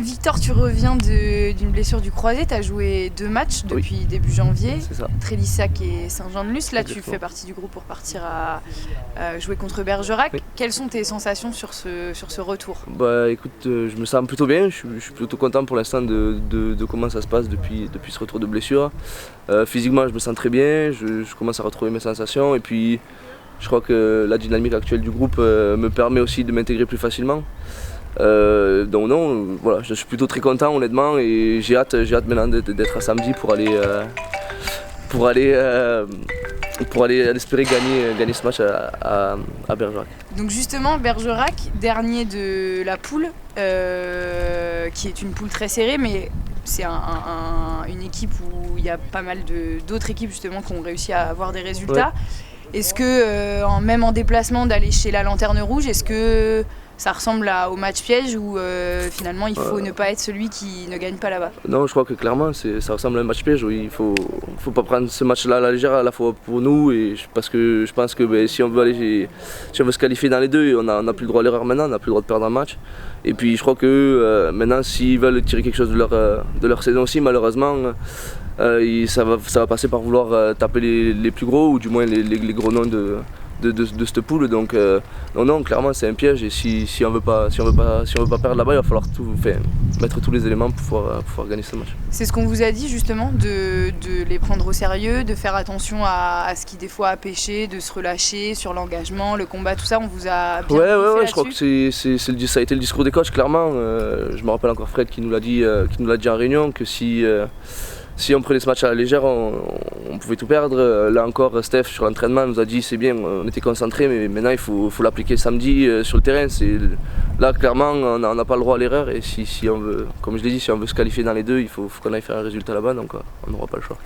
Victor, tu reviens d'une blessure du croisé, tu as joué 2 matchs depuis début janvier, Trélissac et Saint-Jean-de-Luz. Là, tu fais partie du groupe pour partir à jouer contre Bergerac. Oui. Quelles sont tes sensations sur ce retour? Bah écoute, je me sens plutôt bien, je suis plutôt content pour l'instant de comment ça se passe depuis ce retour de blessure. Physiquement, je me sens très bien, je commence à retrouver mes sensations et puis je crois que la dynamique actuelle du groupe me permet aussi de m'intégrer plus facilement. Donc non, voilà, je suis plutôt très content honnêtement et j'ai hâte maintenant d'être à samedi pour aller espérer gagner ce match à Bergerac. Donc justement, Bergerac, dernier de la poule, qui est une poule très serrée, mais c'est une équipe où il y a pas mal d'autres équipes justement qui ont réussi à avoir des résultats. Ouais. Est-ce que même en déplacement d'aller chez la Lanterne Rouge, est-ce que ça ressemble au match piège où finalement il faut ne pas être celui qui ne gagne pas là-bas? Non, je crois que clairement ça ressemble à un match piège où il faut pas prendre ce match-là à la légère à la fois pour nous et parce que je pense que si on veut se qualifier dans les deux, on n'a plus le droit à l'erreur maintenant, on n'a plus le droit de perdre un match. Et puis je crois que maintenant s'ils veulent tirer quelque chose de leur saison aussi, malheureusement ça va passer par vouloir taper les plus gros ou du moins les gros noms de cette poule, donc non, clairement c'est un piège et si on veut pas perdre là-bas, il va falloir mettre tous les éléments pour pouvoir gagner ce match. C'est ce qu'on vous a dit justement, de les prendre au sérieux, de faire attention à ce qui des fois a péché, de se relâcher sur l'engagement, le combat, tout ça, on vous a bien Ouais, je crois que ça a été le discours des coachs clairement. Je me rappelle encore Fred qui nous l'a dit en réunion que si on prenait ce match à la légère, on pouvait tout perdre. Là encore, Steph sur l'entraînement nous a dit c'est bien, on était concentrés, mais maintenant il faut l'appliquer samedi sur le terrain. Là clairement, on n'a pas le droit à l'erreur et si on veut, comme je l'ai dit, si on veut se qualifier dans les deux, il faut qu'on aille faire un résultat là-bas, donc on n'aura pas le choix.